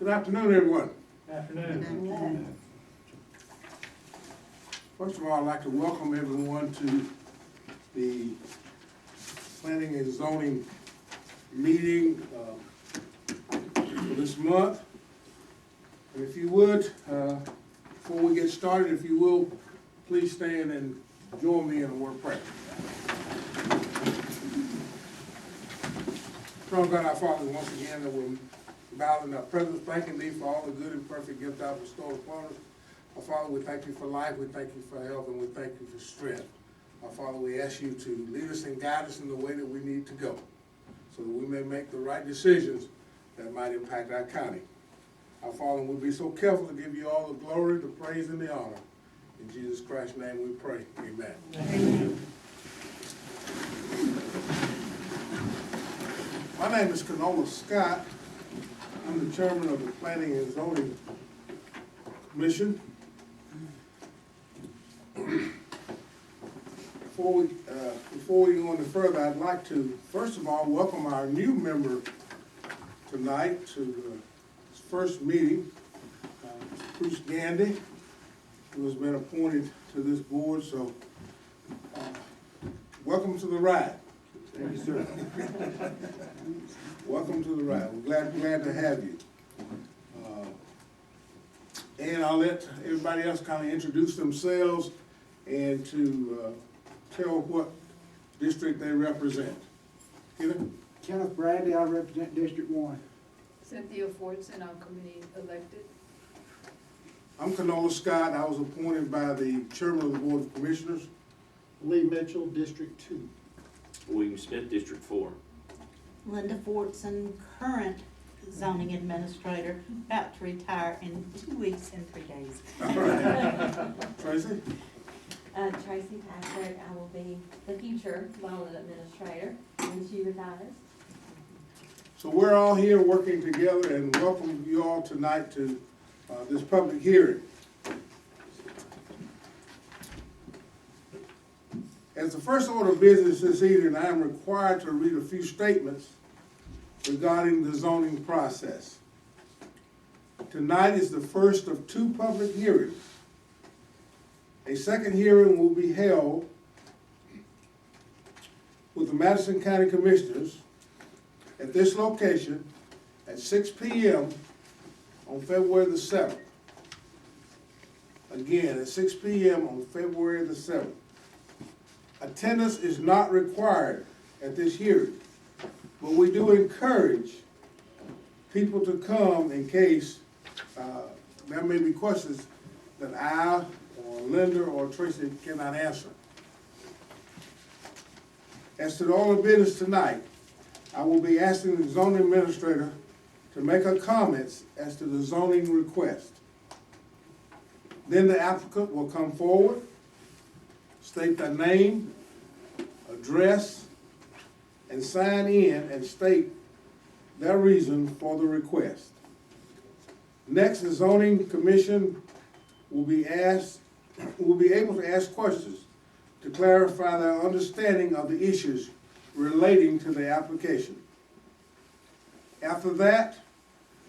Good afternoon, everyone. Afternoon. First of all, I'd like to welcome everyone to the Planning and Zoning meeting for this month. And if you would, before we get started, if you will, please stand and join me in a word of prayer. Lord God, our Father, once again, that we're bowed in our presence, thanking Thee for all the good and perfect gift Thou bestowed upon us. Our Father, we thank You for life, we thank You for health, and we thank You for strength. Our Father, we ask You to lead us and guide us in the way that we need to go, so that we may make the right decisions that might impact our county. Our Father, we'll be so careful to give You all the glory, the praise, and the honor. In Jesus Christ's name we pray. Amen. Amen. My name is Canola Scott. I'm the chairman of the Planning and Zoning Commission. Before we go any further, I'd like to, first of all, welcome our new member tonight to his first meeting, Bruce Gandy, who has been appointed to this board. So, welcome to the ride. Thank you, sir. Welcome to the ride. We're glad to have you. And I'll let everybody else kind of introduce themselves and to tell what district they represent. Kenneth Bradley, I represent District 1. Cynthia Fortson, our committee elected. I'm Canola Scott. I was appointed by the chairman of the Board of Commissioners. Lee Mitchell, District 2. William Smith, District 4. Linda Fortson, current zoning administrator, about to retire in 2 weeks and 3 days. All right. Tracy? Tracy Patrick, I will be the future zoning administrator when she retires. So we're all here working together, and welcome you all tonight to this public hearing. As the first order of business this evening, I am required to read a few statements regarding the zoning process. Tonight is the first of 2 public hearings. A second hearing will be held with the Madison County Commissioners at this location at 6 p.m. on February the 7th. Again, at 6 p.m. on February the 7th. Attendance is not required at this hearing, but we do encourage people to come in case there may be questions that I or Linda or Tracy cannot answer. As to the order of business tonight, I will be asking the zoning administrator to make her comments as to the zoning request. Then the applicant will come forward, state their name, address, and sign in and state their reason for the request. Next, the zoning commission will be able to ask questions to clarify their understanding of the issues relating to the application. After that,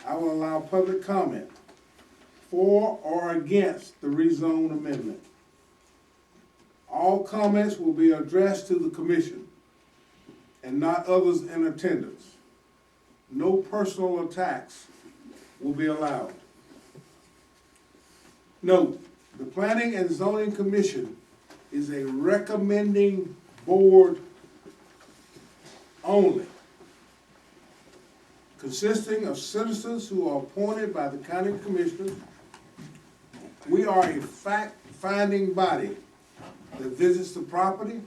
I will allow public comment for or against the rezone amendment. All comments will be addressed to the commission and not others in attendance. No personal attacks will be allowed. Note, the Planning and Zoning Commission is a recommending board only, consisting of citizens who are appointed by the county commissioners. We are a fact-finding body that visits the property,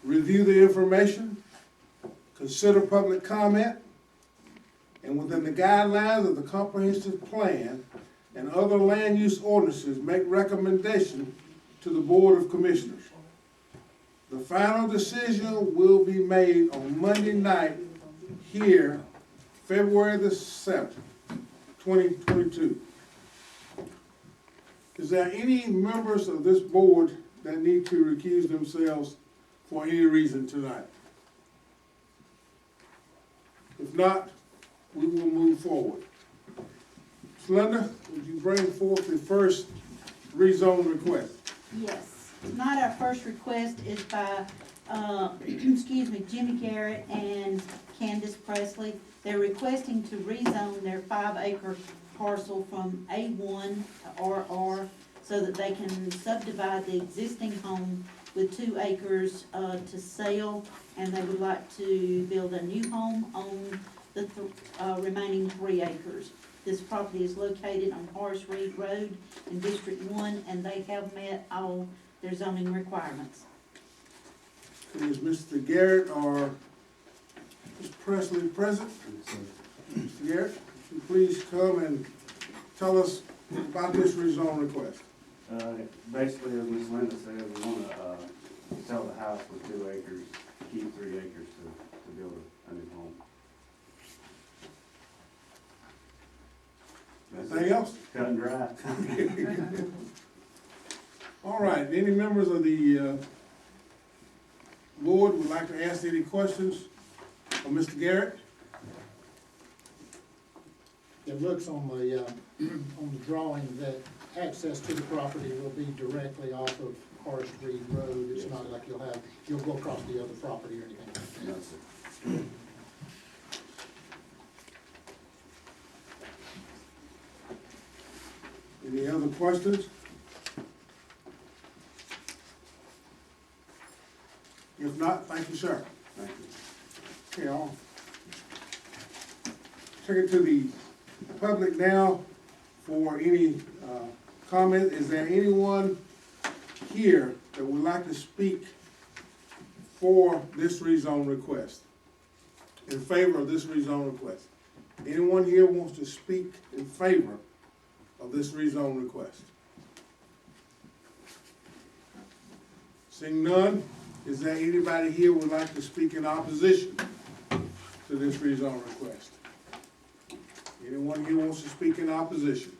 review the information, consider public comment, and within the guidelines of the comprehensive plan and other land use ordinances, make recommendation to the Board of Commissioners. The final decision will be made on Monday night here, February the 7th, 2022. Is there any members of this board that need to recuse themselves for any reason tonight? If not, we will move forward. Ms. Linda, would you bring forth the first rezone request? Yes, tonight our first request is by, excuse me, Jimmy Garrett and Candace Presley. They're requesting to rezone their 5-acre parcel from A1 to RR so that they can subdivide the existing home with 2 acres, to sell, and they would like to build a new home on the, remaining 3 acres. This property is located on Horace Reed Road in District 1, and they have met all their zoning requirements. Is Mr. Garrett or Ms. Presley present? Mr. Garrett, would you please come and tell us about this rezone request? Basically, as Ms. Linda said, we wanna, sell the house with 2 acres, keep 3 acres to build a new home. Anything else? Cut and dry. All right, any members of the board would like to ask any questions of Mr. Garrett? It looks on the, on the drawing that access to the property will be directly off of Horace Reed Road. It's not like you'll go across the other property or anything like that. No, sir. Any other questions? If not, thank you, sir. Thank you. Okay, I'll take it to the public now for any comment. Is there anyone here that would like to speak for this rezone request? In favor of this rezone request? Anyone here wants to speak in favor of this rezone request? Seeing none, is there anybody here who would like to speak in opposition to this rezone request? Anyone here wants to speak in opposition?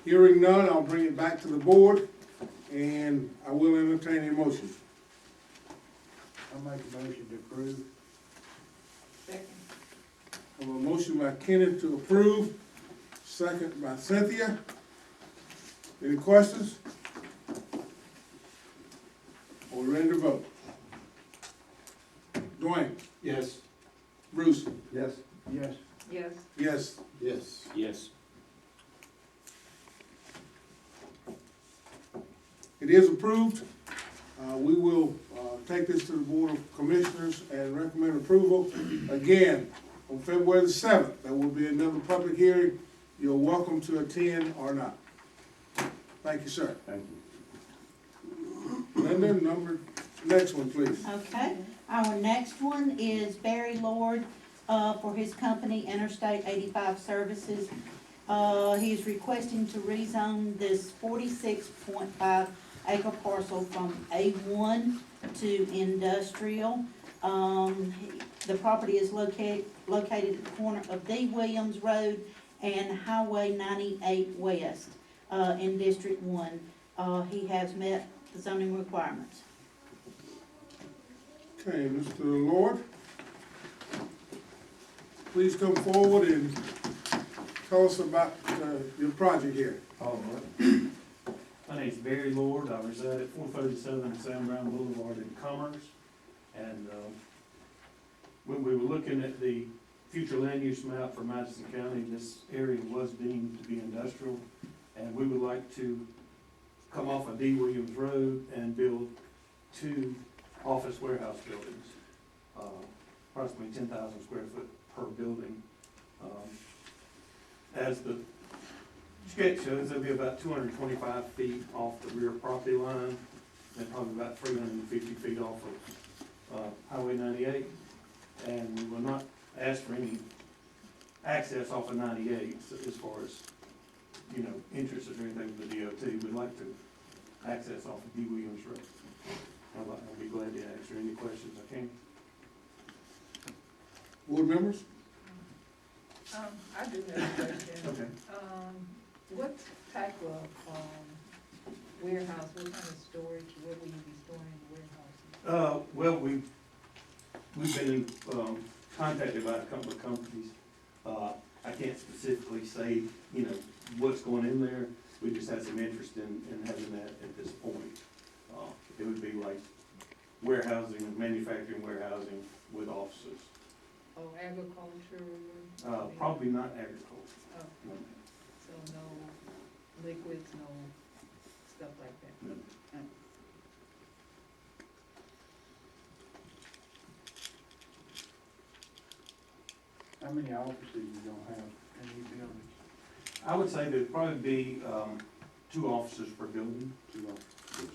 Hearing none, I'll bring it back to the board, and I will entertain a motion. I'll make a motion to approve. Second. I have a motion by Kenneth to approve, second by Cynthia. Any questions? Are we ready to vote? Dwayne? Yes. Bruce? Yes. Yes. Yes. Yes. Yes. Yes. It is approved. We will take this to the Board of Commissioners and recommend approval. Again, on February the 7th, there will be another public hearing. You're welcome to attend or not. Thank you, sir. Thank you. Linda, next one, please. Okay, our next one is Barry Lord, for his company Interstate 85 Services. He is requesting to rezone this 46.5 acre parcel from A1 to industrial. The property is located at the corner of D. Williams Road and Highway 98 West, in District 1. He has met the zoning requirements. Okay, Mr. Lord, please come forward and tell us about your project here. All right. My name's Barry Lord. I reside at 437 Sam Brown Boulevard in Commerce. And when we were looking at the future land use map for Madison County, this area was deemed to be industrial. And we would like to come off of D. Williams Road and build 2 office warehouse buildings, approximately 10,000 square foot per building. As the sketch shows, there'll be about 225 feet off the rear property line, and probably about 350 feet off of Highway 98. And we will not ask for any access off of 98 as far as, you know, interests or anything from the DOT. We'd like to access off of D. Williams Road. I'll be glad to answer any questions I can. Board members? I do have a question. Okay. What type of, warehouse, what kind of storage, what will you be storing in the warehouse? Well, we've been contacted by a couple of companies. I can't specifically say, you know, what's going in there. We just had some interest in having that at this point. It would be like warehousing, manufacturing warehousing with offices. Oh, agriculture? Probably not agriculture. Oh, No. so no liquids, no stuff like that? No. How many offices you gonna have in these buildings? I would say there'd probably be, 2 officers per building. 2 offices.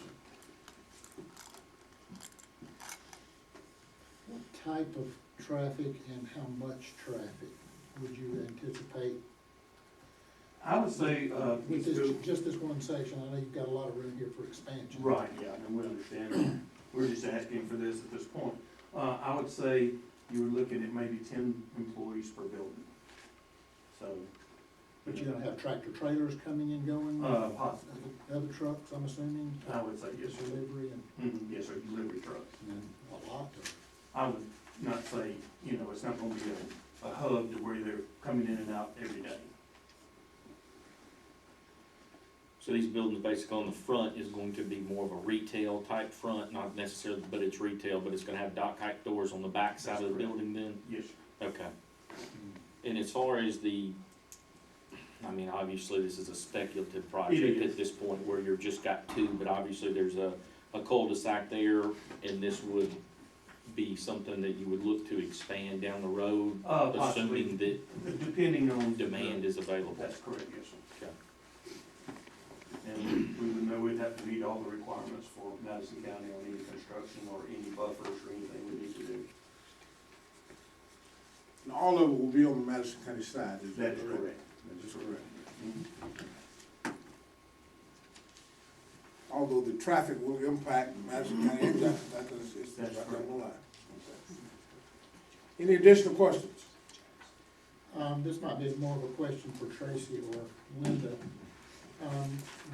What type of traffic and how much traffic would you anticipate? I would say, With this, just this one section, I know you've got a lot of room here for expansion. right, yeah, and we understand. We're just asking for this at this point. I would say you were looking at maybe 10 employees per building. So. But you're gonna have tractor trailers coming and going? Possibly. Other trucks, I'm assuming? I would say yes, sir. Delivery and, Yes, sir, delivery trucks. and a lot of, I would not say, you know, it's not gonna be a hub to where they're coming in and out every day. So these buildings basically on the front is going to be more of a retail type front, not necessarily, but it's retail, but it's gonna have dock height doors on the back side of the That's correct. building then? Yes, sir. Okay. And as far as I mean, obviously, this is a speculative project is. at this point where you've just got 2, but obviously there's a cul-de-sac there, and this would be something that you would look to expand down the road, Possibly, assuming that depending on. demand is available. That's correct, yes, sir. Okay. And we would know we'd have to meet all the requirements for Madison County on any construction or any buffers or anything we need to do. And all of it will be on the Madison County side, is that That's correct? correct. That is correct. Although the traffic will impact Madison County and Jackson, it's That's right correct. down the line. Any additional questions? this might be more of a question for Tracy or Linda.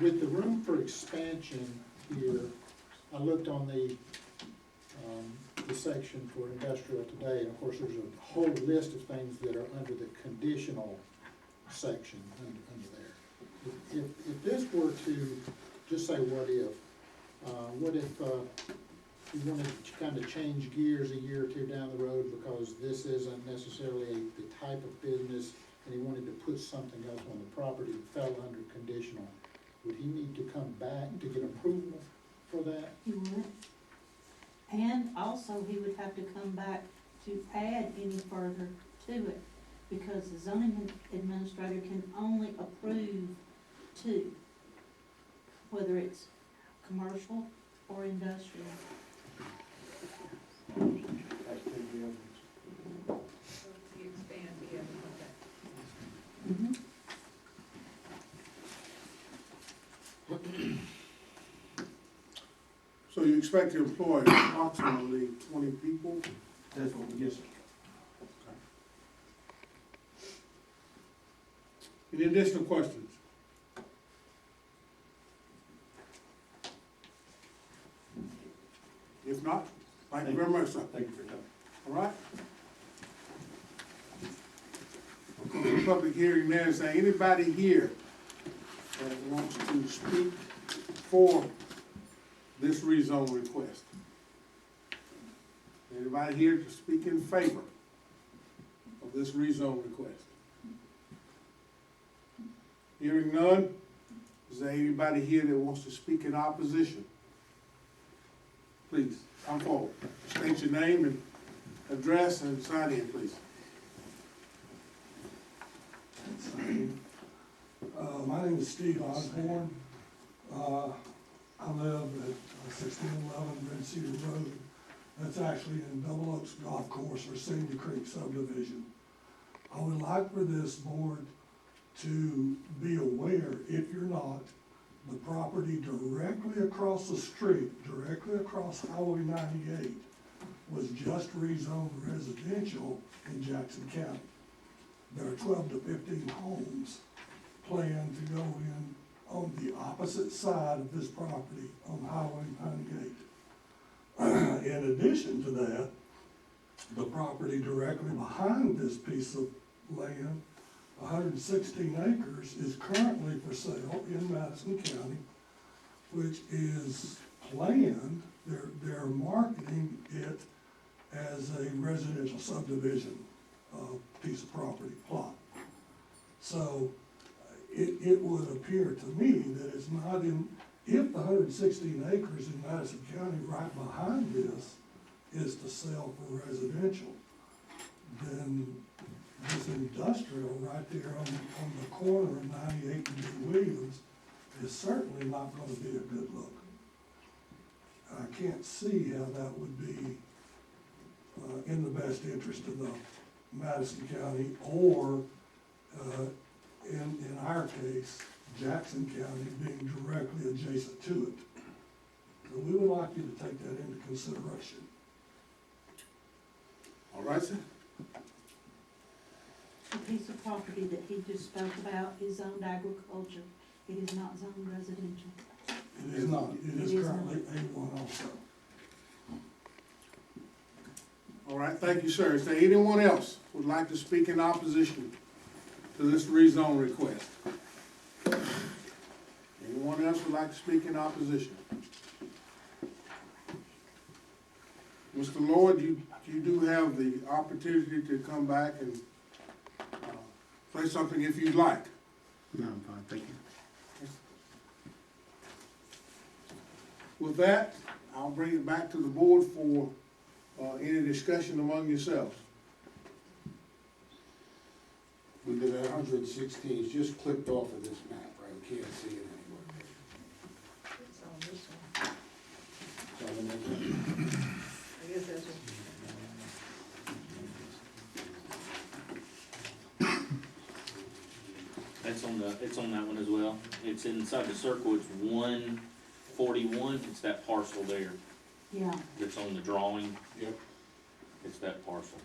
With the room for expansion here, I looked on the section for industrial today, and of course, there's a whole list of things that are under the conditional section under there. If this were to, just say what if you wanted to kind of change gears a year or two down the road because this isn't necessarily the type of business, and he wanted to put something else on the property that fell under conditional, would he need to come back to get approval for that? He would. And also, he would have to come back to add any further to it, because the zoning administrator can only approve 2, whether it's commercial or industrial. That's 2 buildings. So you expand, yeah, okay. Mm-hmm. So you expect to employ approximately 20 people? That's what we, yes, sir. Any additional questions? If not, thank you very much, sir. Thank you for your time. All right? We'll close the public hearing there and say, anybody here that wants to speak for this rezone request? Anybody here to speak in favor of this rezone request? Hearing none, is there anybody here that wants to speak in opposition? Please, come forward. State your name and address and sign in, please. My name is Steve Osborne. I live at 1611 Red Cedar Road. That's actually in Double Oaks Golf Course or Sandy Creek subdivision. I would like for this board to be aware, if you're not, the property directly across the street, directly across Highway 98, was just rezoned residential in Jackson County. There are 12 to 15 homes planned to go in on the opposite side of this property on Highway 98. In addition to that, the property directly behind this piece of land 116 acres is currently for sale in Madison County, which is planned, they're marketing it as a residential subdivision, piece of property plot. So it would appear to me that it's not in, if the 116 acres in Madison County right behind this is to sell for residential, then this industrial right there on the corner of 98 and D. Williams is certainly not gonna be a good look. I can't see how that would be in the best interest of the Madison County or, in our case, Jackson County being directly adjacent to it. So we would like you to take that into consideration. All right, sir? The piece of property that he just spoke about is zoned agriculture. It is not zoned residential. It is not, it is It is currently A1 also. All right, thank you, sir. Is there anyone else who would like to speak in opposition to this rezone request? Anyone else would like to speak in opposition? Mr. Lloyd, you do have the opportunity to come back and say something if you'd like. No, I'm fine, thank you. With that, I'll bring it back to the board for any discussion among yourselves. We live at 116, it's just clipped off of this map, right? We can't see it anymore. It's on this one. So the next one. I guess that's what. It's on that one as well. It's inside the circle, it's 141, it's that parcel there Yeah, that's on the drawing, Yep. it's that parcel.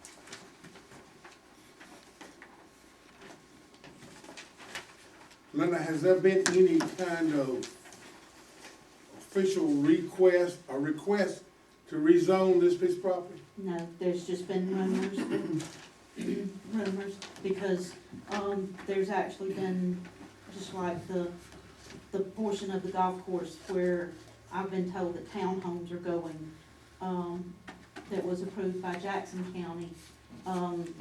Linda, has there been any kind of official request, a request to rezone this piece of property? no, there's just been rumors, because, there's actually been, just like the portion of the golf course where I've been told that townhomes are going, that was approved by Jackson County.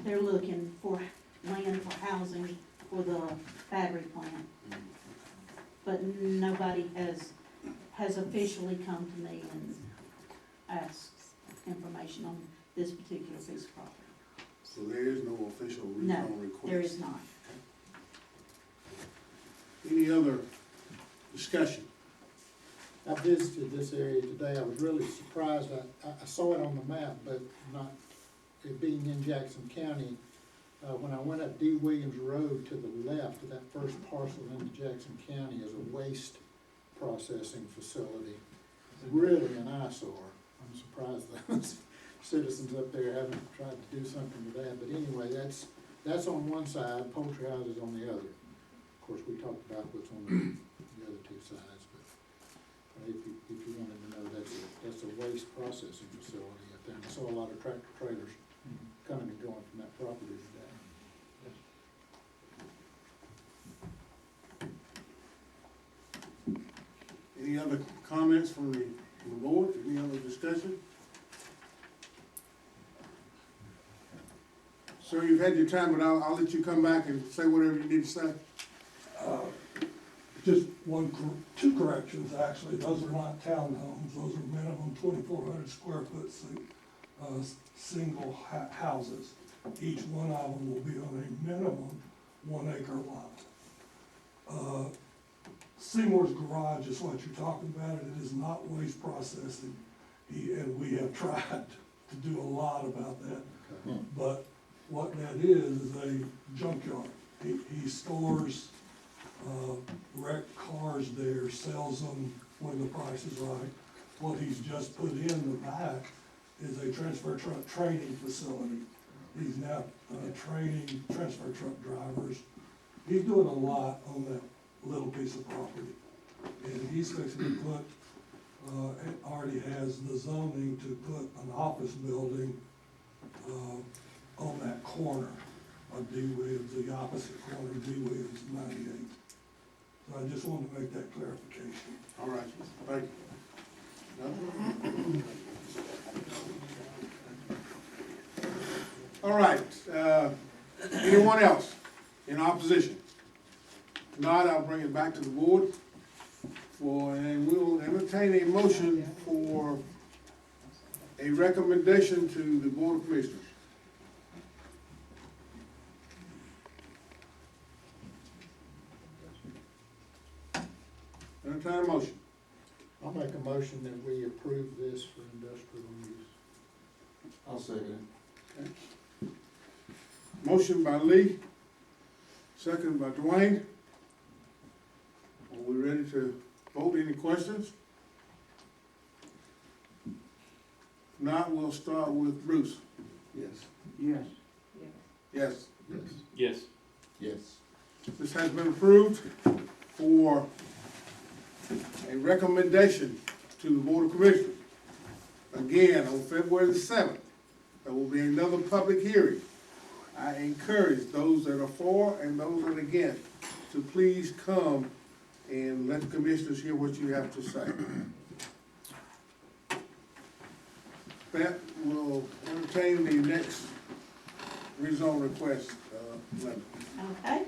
They're looking for land for housing for the battery plant. But nobody has officially come to me and asked information on this particular piece of property. So there is no official No, rezone request? there is not. Any other discussion? I visited this area today, I was really surprised, I saw it on the map, but not, it being in Jackson County. When I went up D. Williams Road to the left of that first parcel into Jackson County is a waste processing facility. Really an eyesore. I'm surprised those citizens up there haven't tried to do something with that, but anyway, that's on one side, poultry houses on the other. Of course, we talked about what's on the other two sides, but if you wanted to know, that's a waste processing facility up there. And I saw a lot of tractor trailers coming and going from that property today. Any other comments from the board? Any other discussion? Sir, you've had your time, but I'll let you come back and say whatever you need to say. Just two corrections, actually. Those are not townhomes. Those are minimum 2,400 square foot single houses. Each one of them will be on a minimum 1 acre lot. Seymour's Garage is what you're talking about. It is not waste processing. And we have tried to do a lot about that. But what that is a junkyard. He stores wrecked cars there, sells them when the price is right. What he's just put in the back is a transfer truck training facility. He's now training transfer truck drivers. He's doing a lot on that little piece of property. And he's fixing to put, it already has the zoning to put an office building on that corner D width, the opposite corner D width is 98. So I just wanted to make that clarification. All right, thank you. All right, anyone else in opposition? If not, I'll bring it back to the board and we'll entertain a motion for a recommendation to the Board of Commissioners. Entertain a motion. I'll make a motion that we approve this for industrial use. I'll second it. Motion by Lee, second by Dwayne. Are we ready to vote? Any questions? If not, we'll start with Bruce. Yes. Yes. Yes. Yes. Yes. Yes. This has been approved for a recommendation to the Board of Commissioners. Again, on February the 7th, there will be another public hearing. I encourage those that are for and those that are against to please come and let the commissioners hear what you have to say. That will entertain the next rezone request, Linda. Okay.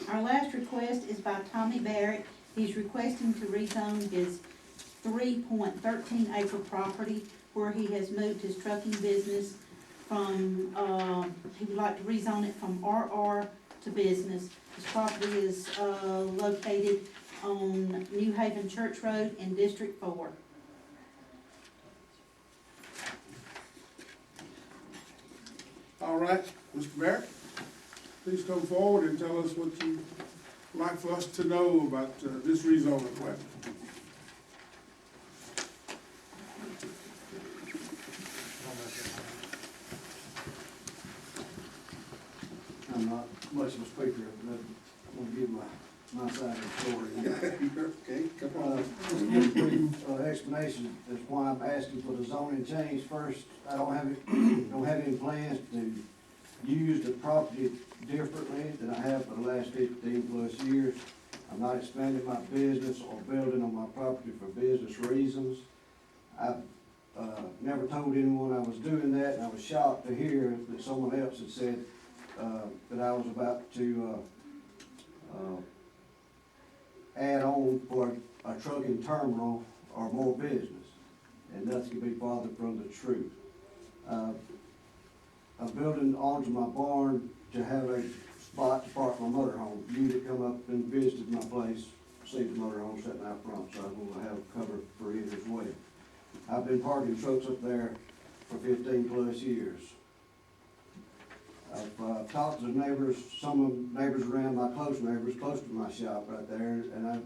Our last request is by Tommy Barrett. He's requesting to rezone his 3.13 acre property where he has moved his trucking business from, he would like to rezone it from RR to business. His property is, located on New Haven Church Road in District 4. All right, Mr. Barrett, please come forward and tell us what you'd like for us to know about this rezone request. I'm not much of a speaker, but I want to give my side of the story. Okay, come on. Just to give a brief explanation as why I'm asking for the zoning change first. I don't have any plans to use the property differently than I have for the last 15+ years. I'm not expanding my business or building on my property for business reasons. I've never told anyone I was doing that, and I was shocked to hear that someone else had said that I was about to add on for a trucking terminal or more business, and nothing could be farther from the truth. I'm building onto my barn to have a spot to park my motorhome. You that come up and visited my place, see the motorhome sitting out front, so I'm gonna have cover for it as well. I've been parking trucks up there for 15+ years. I've talked to the neighbors, some of the neighbors around, my close neighbors, close to my shop right there, and I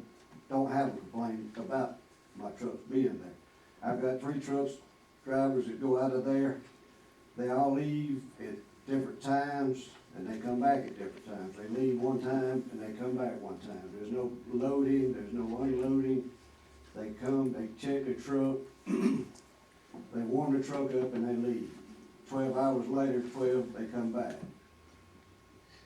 don't have a complaint about my trucks being there. I've got 3 trucks, drivers that go out of there. They all leave at different times, and they come back at different times. They leave one time, and they come back one time. There's no loading, there's no unloading. They come, they check the truck, they warm the truck up, and they leave. 12 hours later, 12, they come back.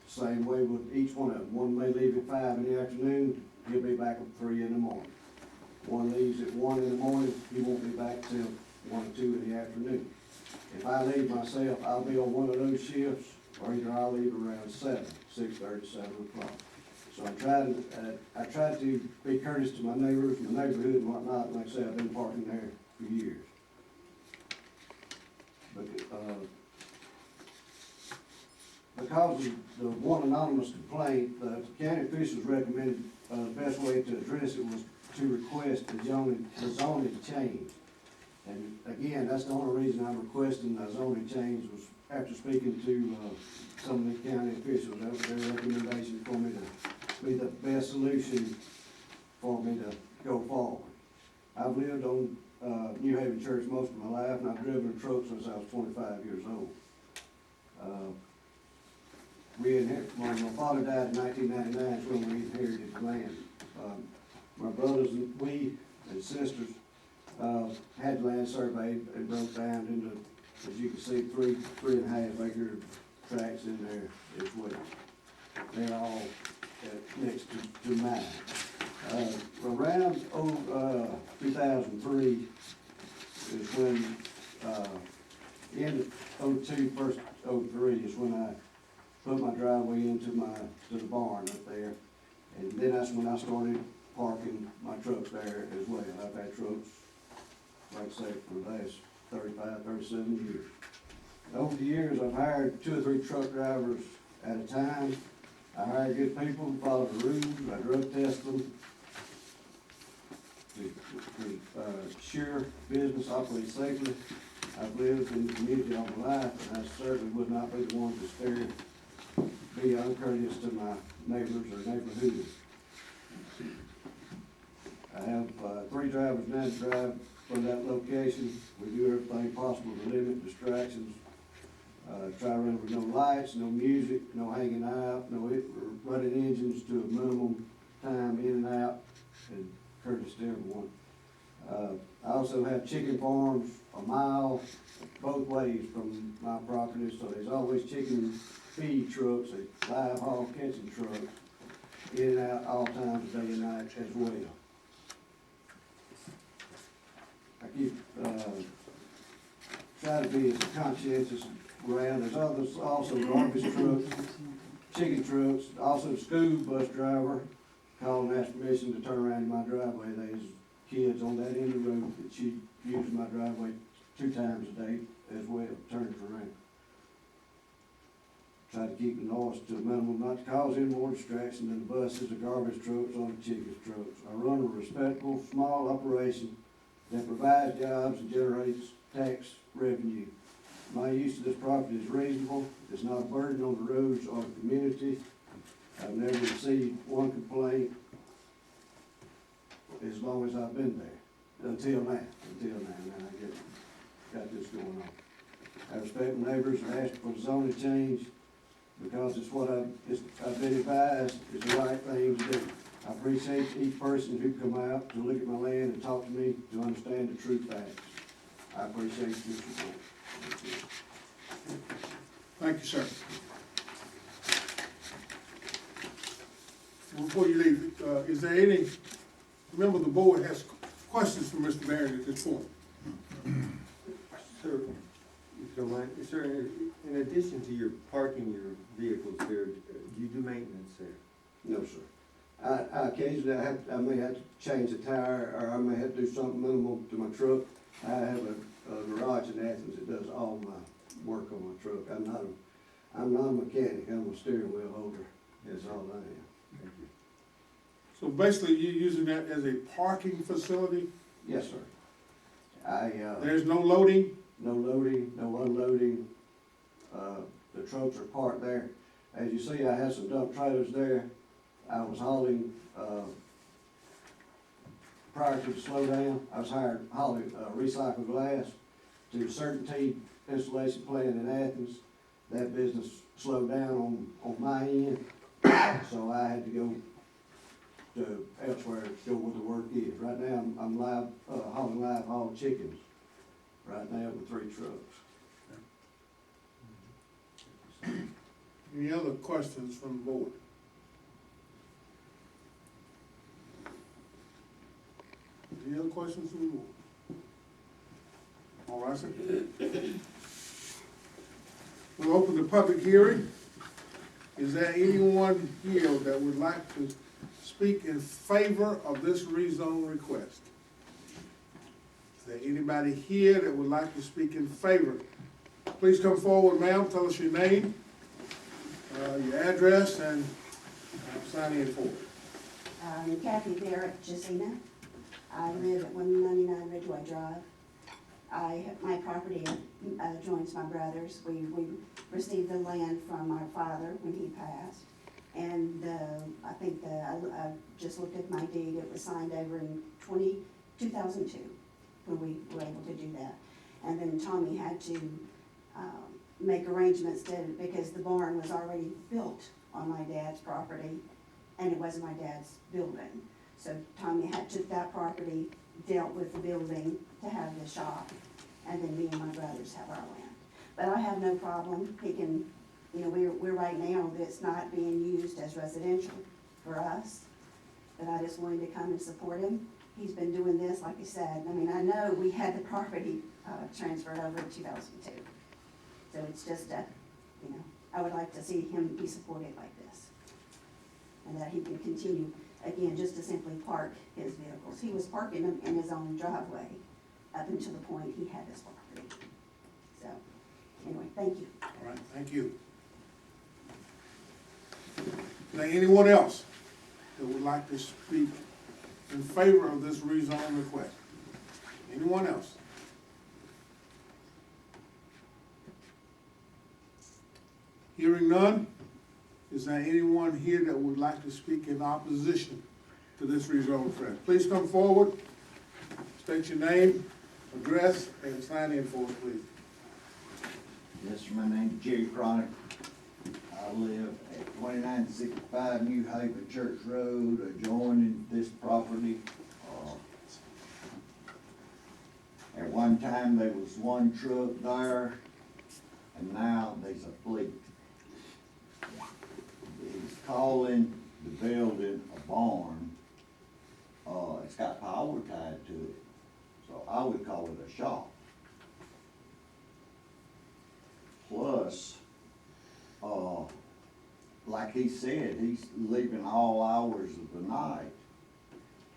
Same way with each one of them. One may leave at 5 in the afternoon, he'll be back at 3 in the morning. One leaves at 1 in the morning, he won't be back till 1 or 2 in the afternoon. If I leave myself, I'll be on one of those shifts, or either I'll leave around 7, 6:30, 7 o'clock. So I try to be courteous to my neighbors, my neighborhood and whatnot. Like I say, I've been parking there for years. But, because of the one anonymous complaint, the county officials recommended the best way to address it was to request the zoning change. And again, that's the only reason I'm requesting the zoning change was after speaking to some of the county officials. That was their recommendation for me to be the best solution for me to go forward. I've lived on New Haven Church most of my life, and I've driven a truck since I was 25 years old. When my father died in 1999 is when we inherited the land. My brothers and we and sisters had land surveyed and broke down into, as you can see, 3.5 acre tracks in there as well. They're all next to mine. Around 2003 is when, end of '02, first '03 is when I put my driveway to the barn up there. And then that's when I started parking my trucks there as well. I've had trucks, like I say, for the last 35, 37 years. Over the years, I've hired 2 or 3 truck drivers at a time. I hire good people, follow the rules, I drug test them. To ensure business operates safely. I've lived in the community all my life, and I certainly would not be the one to be uncourteous to my neighbors or neighborhood. I have 3 drivers now to drive from that location. We do everything possible to limit distractions. Try to run with no lights, no music, no hanging out, no running engines to a minimum time in and out, and courteous to everyone. I also have chicken farms a mile both ways from my property, so there's always chicken feed trucks, live hog catching trucks, in and out all times, day and night as well. I keep, try to be as conscientious around. There's others, also garbage trucks, chicken trucks, also school bus driver called and asked permission to turn around in my driveway. There's kids on that end of the road that she uses my driveway 2 times a day as well, turns around. Try to keep the noise to a minimum, not to cause any more distraction than the buses, the garbage trucks, or the chicken trucks. I run a respectable, small operation that provides jobs and generates tax revenue. My use of this property is reasonable. It's not a burden on the roads or the community. I've never received one complaint as long as I've been there, until now, and I got this going on. I respect my neighbors and ask for the zoning change because it's what I've been advised is the right thing to do. I appreciate each person who come out to look at my land and talk to me to understand the true facts. I appreciate your support. Thank you, sir. Before you leave, is there any member of the board has questions for Mr. Barrett at this point? Sir, if you don't mind, sir, in addition to your parking your vehicles there, do you do maintenance there? No, sir. I occasionally I may have to change a tire, or I may have to do something minimal to my truck. I have a garage in Athens that does all my work on my truck. I'm not a mechanic. I'm a steering wheel holder. That's all I am. Thank you. So basically, you're using that as a parking facility? Yes, sir. There's no loading? No loading, no unloading. The trucks are parked there. As you see, I have some dump trailers there. I was hauling, prior to the slowdown, I was hauling recycled glass to Certainty Installation Plant in Athens. That business slowed down on my end, so I had to go to elsewhere to go where the work is. Right now, I'm hauling live hog chickens right now with 3 trucks. Any other questions from the board? Any other questions from the board? All right, sir. We'll open the public hearing. Is there anyone here that would like to speak in favor of this rezone request? Is there anybody here that would like to speak in favor? Please come forward, ma'am, tell us your name, your address, and sign in for it. I'm Kathy Barrett Jacina. I live at 199 Ridgeway Drive. My property joins my brother's. We received the land from our father when he passed. And I think I just looked at my deed. It was signed over in 2002 when we were able to do that. And then Tommy had to make arrangements because the barn was already built on my dad's property and it wasn't my dad's building. So Tommy took that property, dealt with the building to have the shop, and then me and my brothers have our land. But I have no problem. He can You know, we're right now, that's not being used as residential for us, but I just wanted to come and support him. He's been doing this, like I said, I mean, I know we had the property, transferred over in 2002. So it's just, you know, I would like to see him be supported like this. And that he can continue, again, just to simply park his vehicles. He was parking them in his own driveway up until the point he had this property. So, anyway, thank you. All right, thank you. Now, anyone else that would like to speak in favor of this rezone request? Anyone else? Hearing none, is there anyone here that would like to speak in opposition to this rezone request? Please come forward, state your name, address, and sign in for us, please. Yes, sir, my name's Jerry Chronic. I live at 2965 New Haven Church Road, adjoining this property. At one time, there was one truck there, and now there's a fleet. He's calling the building a barn. It's got power tied to it, so I would call it a shop. Plus, like he said, he's leaving all hours of the night,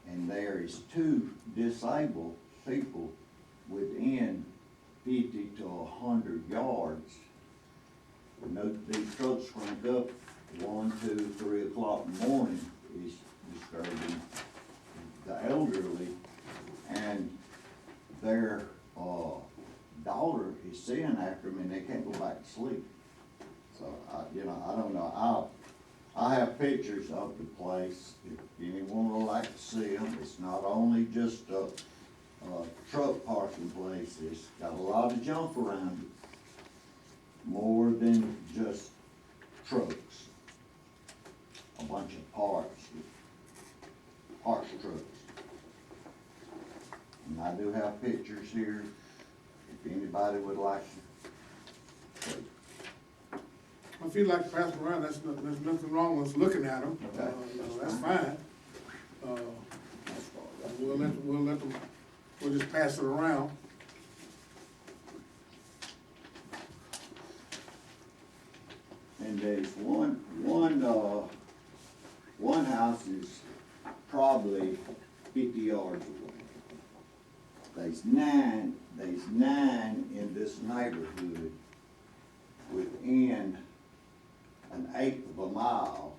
and there is 2 disabled people within 50 to 100 yards. These trucks crank up 1, 2, 3 o'clock in the morning, is disturbing the elderly, and their daughter is seeing after them, and they can't go back to sleep. So, I don't know, I have pictures of the place, if anyone would like to see them. It's not only just a truck parking place, it's got a lot of junk around it. More than just trucks. A bunch of parts trucks. And I do have pictures here, if anybody would like to. If you'd like to pass them around, there's nothing wrong with us looking at them. Okay. That's fine. We'll let them, we'll just pass it around. And there's one house is probably 50 yards away. There's nine in this neighborhood within 1/8 of a mile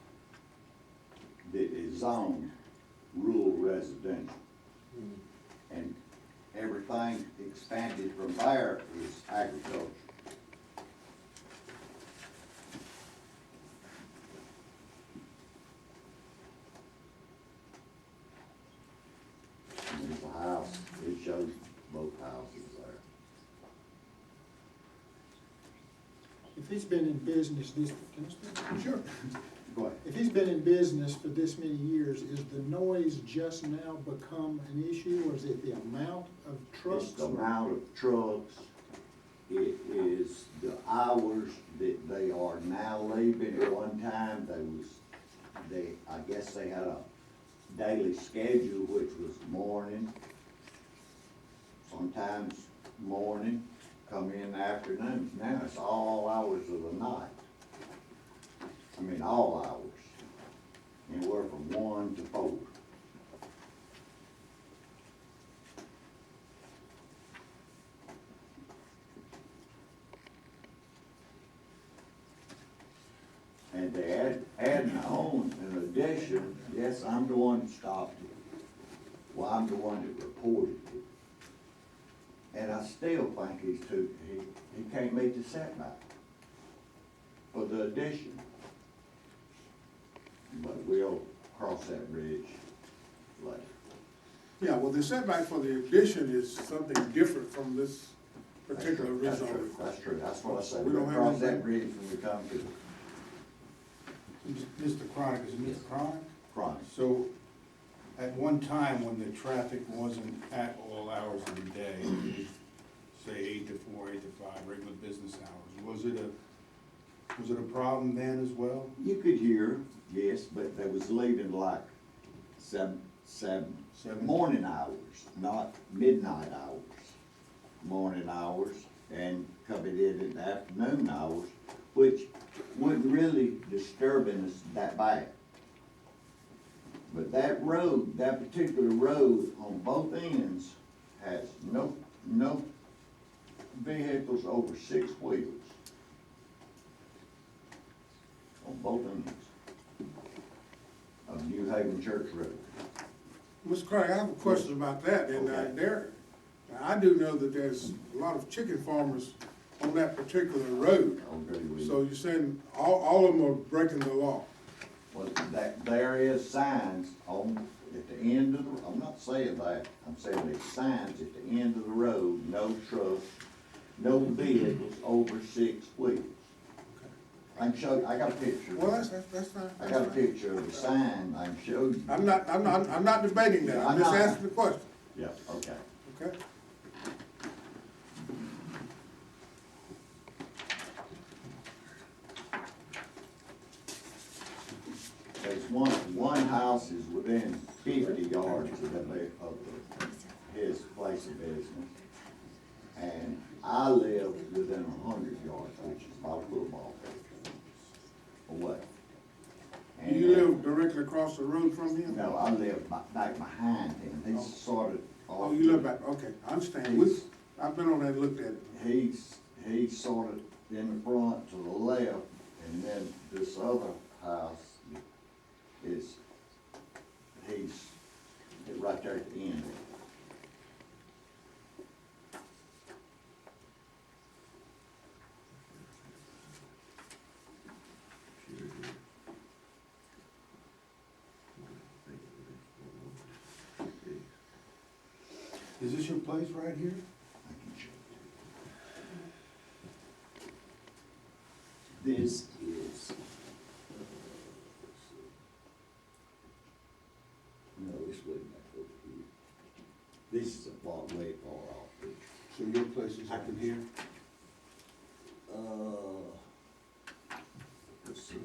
that is zoned rural residential. And everything expanded from there is agriculture. And there's a house, it shows both houses there. If he's been in business this, can I speak? Sure. Go ahead. If he's been in business for this many years, is the noise just now become an issue, or is it the amount of trucks? It's the amount of trucks, it is the hours that they are now leaving. At one time, I guess they had a daily schedule, which was morning, sometimes morning, come in the afternoons. Now it's all hours of the night. I mean, all hours, anywhere from 1 to 4. And they adding on an addition, yes, I'm the one that stopped it. Well, I'm the one that reported it. And I still think he can't meet the setback for the addition. But we'll cross that bridge later. Yeah, well, the setback for the addition is something different from this particular That's rezone true, request. that's true, that's what I said, We we'll don't have cross that anything- bridge when we come to it. Mr. Chronic, is it Mr. Chronic? Chronic. So, at one time, when the traffic wasn't at all hours of the day, it was, say 8 to 4, 8 to 5, regular business hours, Was it a problem then as well? You could hear, yes, but they was leaving like seven morning hours, not midnight hours. Morning hours and coming in the afternoon hours, which wasn't really disturbing us that bad. But that road, that particular road on both ends has no vehicles over 6 wheels. On both ends of New Haven Church Road. Mr. Craig, I have a question about that, and Okay. I do know that there's a lot of chicken farmers on that particular road. I'll agree with you. So you're saying all of them are breaking the law? Well, there is signs on, at the end of the, I'm not saying that, I'm saying there's signs at the end of the road, no trucks, no vehicles over 6 wheels. I can show you, I got a picture. Well, that's fine. I got a picture of the sign, I can show you. I'm not debating that, I'm I'm just not. asking the question, Yeah, okay. okay? There's one house is within 50 yards of his place of business. And I live within 100 yards, which is about a football field away. And, You live directly across the road from him? No, I live back behind him. He's sort of. Oh, you live back, okay, I understand. I've been on there and looked at it. He's sort of in the front to the left, and then this other house he's right there at the end. Is this your place right here? I can show you. This is, no, this wasn't back over here. This is a far, way far off picture. So your place is up in here? Let's see.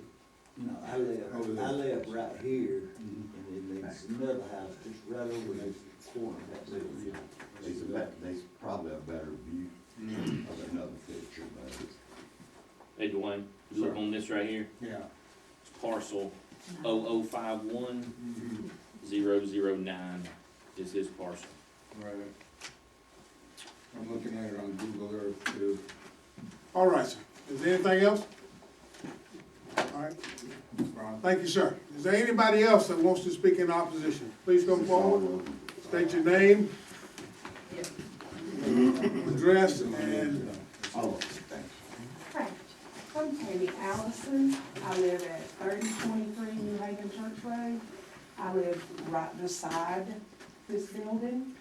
No, I live right here, and then there's another house just right over this corner. There's probably a better view of another picture, but. Hey Dwayne, you look Sir. on this right here, Yeah. it's parcel 0051-009 is his parcel. Right. I'm looking at it on Google Earth too. All right, sir. Is there anything else? All right. Thank you, sir. Is there anybody else that wants to speak in opposition? Please come forward, state your name, address, and, Oh, Hi, I'm Tammy Allison. I live at 3023 New Haven Church Road. I live right beside this building.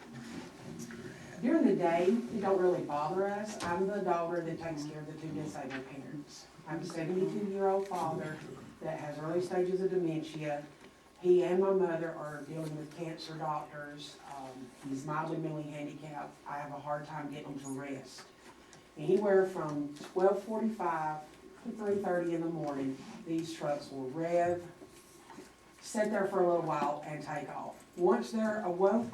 During the day, it don't really bother us. I'm the daughter that takes care of the 2 disabled parents. I have a 72-year-old father that has early stages of dementia. He and my mother are dealing with cancer doctors. He's mildly mentally handicapped. I have a hard time getting him to rest. Anywhere from 12:45 to 3:30 in the morning, these trucks will rev, sit there for a little while, and take off. Once they're awoke,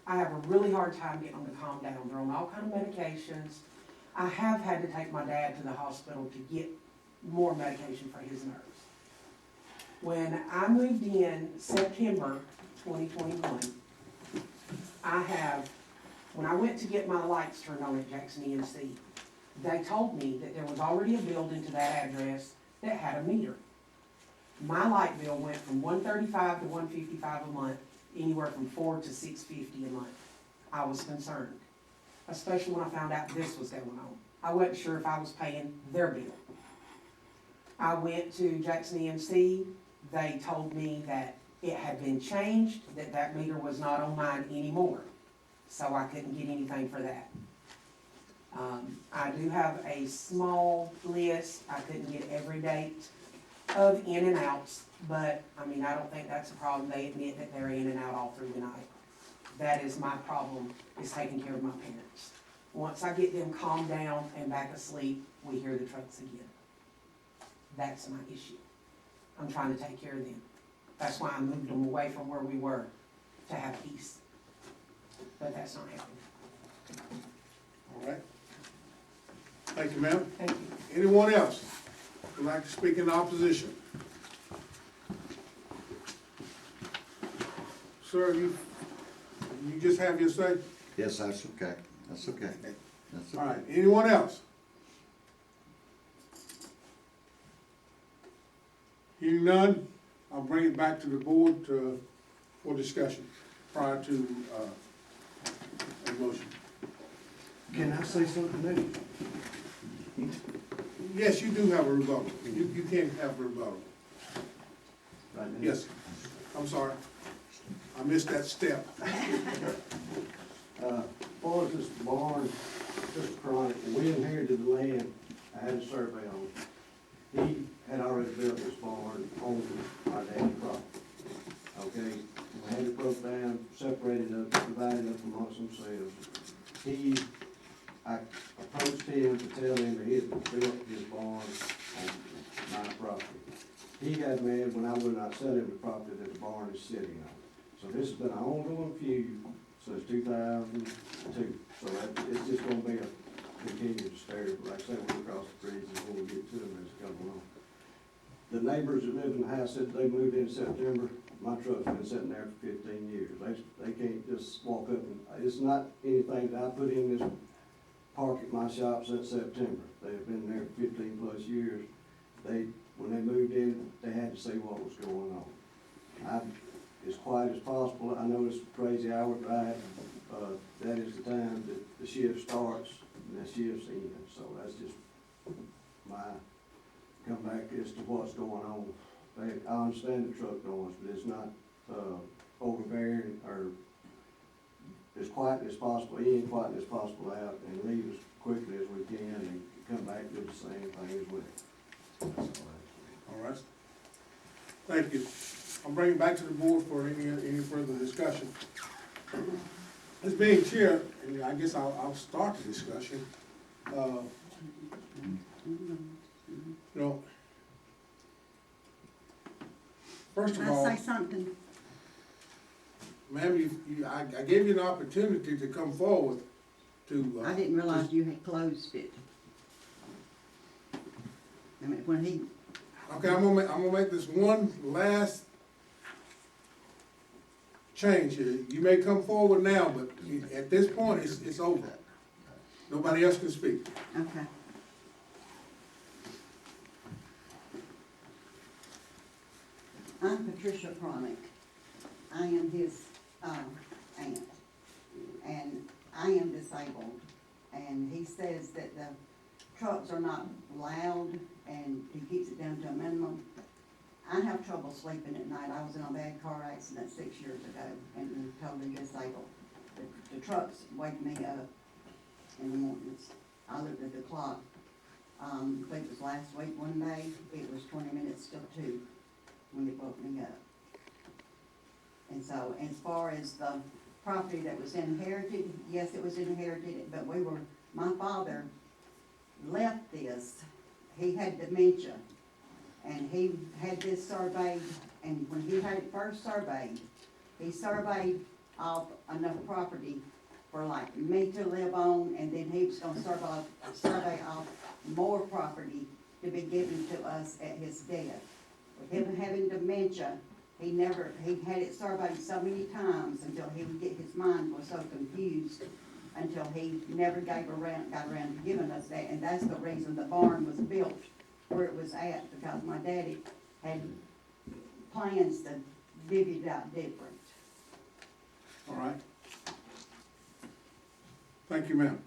I have a really hard time getting them to calm down. They're on all kind of medications. I have had to take my dad to the hospital to get more medication for his nerves. When I moved in September 2021, when I went to get my lights turned on at Jackson EMC, they told me that there was already a building to that address that had a meter. My light bill went from $135 to $155 a month, anywhere from $400 to $650 a month. I was concerned, especially when I found out this was going on. I wasn't sure if I was paying their bill. I went to Jackson EMC. They told me that it had been changed, that meter was not on mine anymore, so I couldn't get anything for that. I do have a small list. I couldn't get every date of in and outs, but I mean, I don't think that's a problem. They admit that they're in and out all through the night. That is my problem, is taking care of my parents. Once I get them calmed down and back asleep, we hear the trucks again. That's my issue. I'm trying to take care of them. That's why I moved them away from where we were, to have peace. But that's not happening. All right. Thank you, ma'am. Thank you. Anyone else would like to speak in opposition? Sir, you just have your say? Yes, that's okay, that's okay, that's All okay. right, anyone else? Hearing none, I'll bring it back to the board for discussion prior to a motion. Can I say something new? Yes, you do have a rebuttal. You can have a rebuttal. Right now? Yes, I'm sorry. I missed that step. For this barn, just chronic, when we inherited the land, I had a survey on it. He had already built this barn on our dad's property. Okay, we had it broke down, separated up, divided up amongst themselves. I approached him to tell him that he had built his barn on my property. He got mad when I would not sell him the property that the barn is sitting on. So this has been an ongoing feud since 2002. So it's just gonna be a continued story. But like I said, we'll cross the bridges when we get to them as it comes along. The neighbors that live in the house said they moved in September. My truck's been sitting there for 15 years. They can't just walk up and, it's not anything that I put in this park at my shop since September. They've been there 15 plus years. When they moved in, they had to see what was going on. As quiet as possible. I know it's a crazy hour drive. That is the time that the shift starts and the shift's ends. So that's just my comeback as to what's going on. I understand the truck noise, but it's not overbearing or as quiet as possible in, quiet as possible out, and leave as quickly as we can and come back and do the same thing as well. That's all. All right. Thank you. I'll bring it back to the board for any further discussion. As being chair, and I guess I'll start the discussion. You know, first of all, Can I say something? ma'am, I gave you an opportunity to come forward to. I didn't realize you had closed it. I mean, when he, Okay, I'm gonna make this one last change here. You may come forward now, but at this point, it's over. Nobody else can speak. okay. I'm Patricia Chronic. I am his aunt, and I am disabled. And he says that the trucks are not loud, and he keeps it down to a minimum. I have trouble sleeping at night. I was in a bad car accident 6 years ago and am totally disabled. The trucks wake me up in the mornings. I looked at the clock. I think it was last week, one day, it was 20 minutes till 2 when it woke me up. And so, as far as the property that was inherited, yes, it was inherited, but my father left this. He had dementia, and he had this surveyed, and when he had it first surveyed, he surveyed off enough property for like me to live on, and then he was gonna survey off more property to be given to us at his death. With him having dementia, he had it surveyed so many times until he would get, his mind was so confused, until he never got around to giving us that, and that's the reason the barn was built where it was at, because my daddy had plans to divvy it out different. All right. Thank you, ma'am.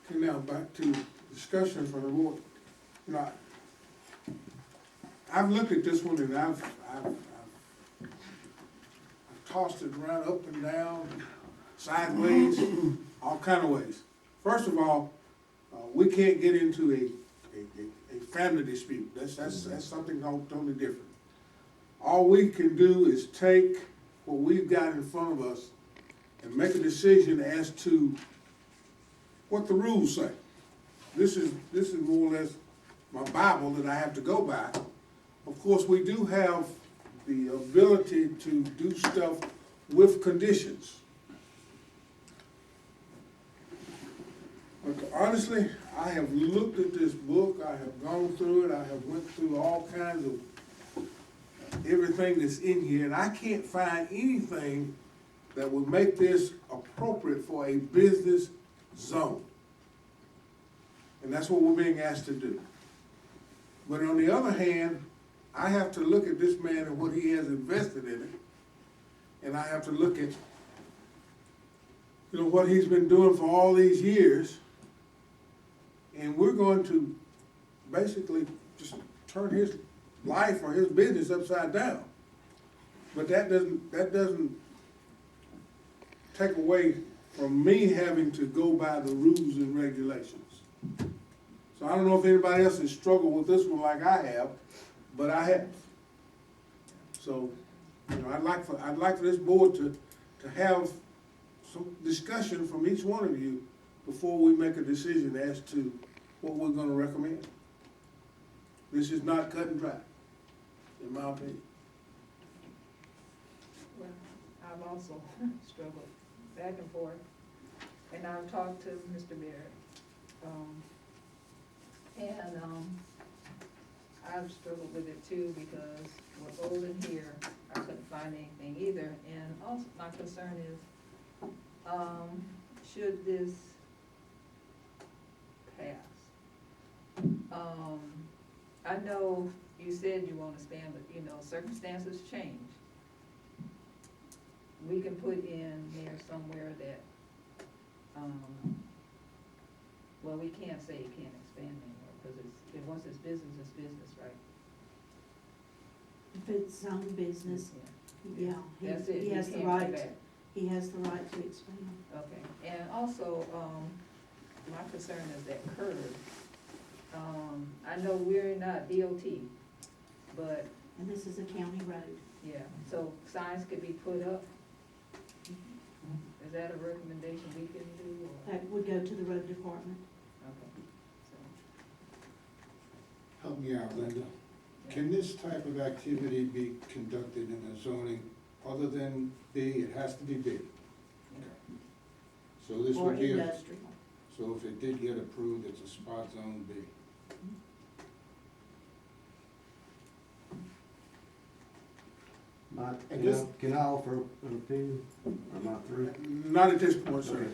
Okay, now back to discussion for the board. Now, I've looked at this one and I've tossed it around up and down, sideways, all kind of ways. First of all, we can't get into a family dispute. That's something totally different. All we can do is take what we've got in front of us and make a decision as to what the rules say. this is more or less my Bible that I have to go by. Of course, we do have the ability to do stuff with conditions. But honestly, I have looked at this book, I have gone through it, I have went through all kinds of everything that's in here, and I can't find anything that would make this appropriate for a business zone. And that's what we're being asked to do. But on the other hand, I have to look at this man and what he has invested in it. And I have to look at, what he's been doing for all these years. And we're going to basically just turn his life or his business upside down. But that doesn't take away from me having to go by the rules and regulations. So I don't know if anybody else has struggled with this one like I have, but I have. So, I'd like for this board to have some discussion from each one of you before we make a decision as to what we're gonna recommend. This is not cut and dry, in my opinion. Well, I've also struggled back and forth, and I've talked to Mr. Barrett. I've struggled with it too, because with Golden here, I couldn't find anything either, and also my concern is, should this pass? I know you said you want to expand, but circumstances change. We can put in there somewhere that, well, we can't say you can't expand anymore, because once it's business, right? If it's zone business, yeah, That's it. he You has the can't go right, back. he has the right to expand. Okay, and also, my concern is that curb. I know we're not DOT, but, And this is a county road. yeah, so signs could be put up. Is that a recommendation we can do, or? That would go to the road department. Okay, so, Help me out, Linda. Can this type of activity be conducted in a zoning other than B? It has to be B. Okay. So this Or would be, industrial. so if it did get approved, it's a spot zone B. Can I offer an opinion? Am I through? Not at this point, sir.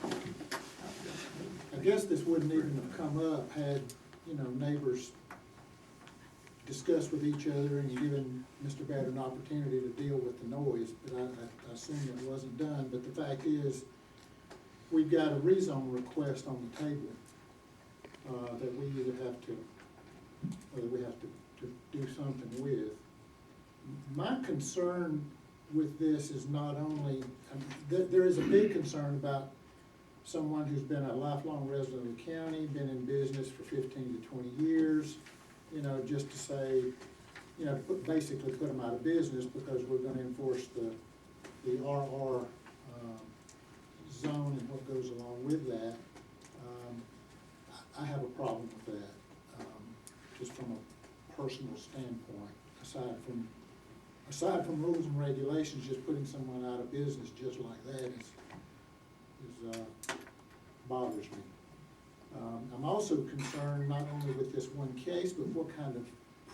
I guess this wouldn't even have come up had, neighbors discussed with each other and given Mr. Batter an opportunity to deal with the noise, but I assume it wasn't done. But the fact is, we've got a rezone request on the table, that we either have to, or we have to do something with. My concern with this is not only, there is a big concern about someone who's been a lifelong resident of the county, been in business for 15 to 20 years, just to say, basically put them out of business because we're gonna enforce the RR zone and what goes along with that. I have a problem with that, just from a personal standpoint, aside from rules and regulations, just putting someone out of business just like that bothers me. I'm also concerned not only with this one case, but what kind of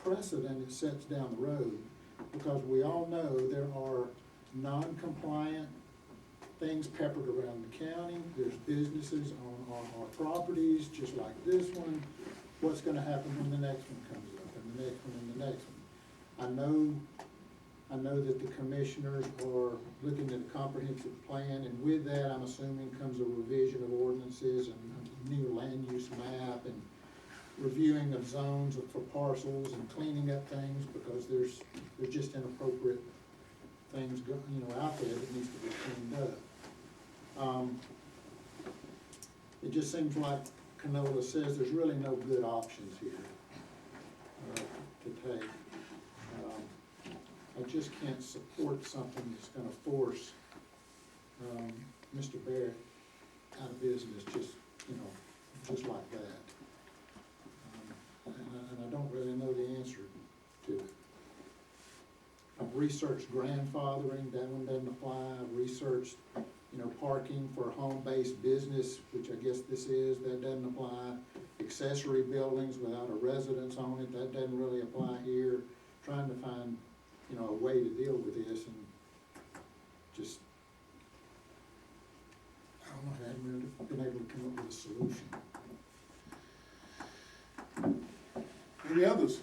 precedent it sets down the road. Because we all know there are non-compliant things peppered around the county. There's businesses on our properties, just like this one. What's gonna happen when the next one comes up, and the next one, and the next one? I know that the commissioners are looking at a comprehensive plan, and with that, I'm assuming comes a revision of ordinances and a new land use map and reviewing of zones for parcels and cleaning up things, because there's just inappropriate things out there that needs to be cleaned up. It just seems like Canola says there's really no good options here to take. I just can't support something that's gonna force Mr. Barrett out of business just, just like that. And I don't really know the answer to it. I've researched grandfathering, that one doesn't apply. I've researched, parking for home-based business, which I guess this is, that doesn't apply. Accessory buildings without a residence on it, that doesn't really apply here. Trying to find, a way to deal with this and just, I don't know, I haven't really been able to come up with a solution. Any others?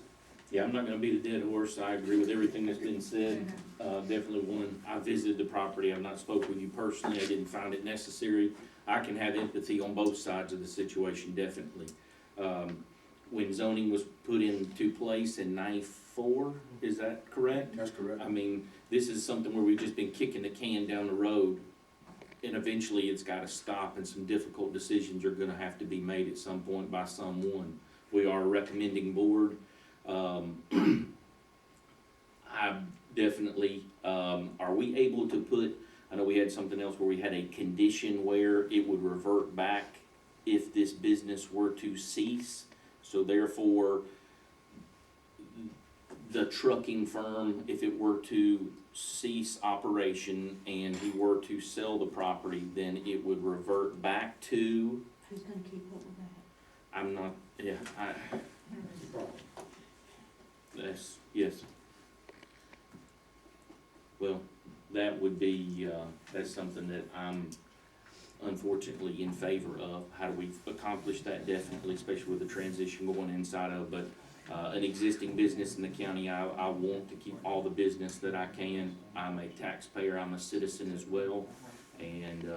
Yeah, I'm not gonna beat a dead horse, I agree with everything that's been said. Definitely one, I visited the property, I've not spoke with you personally, I didn't find it necessary. I can have empathy on both sides of the situation, definitely. When zoning was put into place in '94, is that correct? That's correct. I mean, this is something where we've just been kicking the can down the road, and eventually it's gotta stop, and some difficult decisions are gonna have to be made at some point by someone. We are a recommending board. I definitely, are we able to put, I know we had something else where we had a condition where it would revert back if this business were to cease. So therefore, the trucking firm, if it were to cease operation and he were to sell the property, then it would revert back to, Who's gonna keep up with that? I'm not, yeah, that's, yes. Well, that would be, that's something that I'm unfortunately in favor of. How do we accomplish that? Definitely, especially with the transition going inside of, but, an existing business in the county, I want to keep all the business that I can. I'm a taxpayer, I'm a citizen as well, and,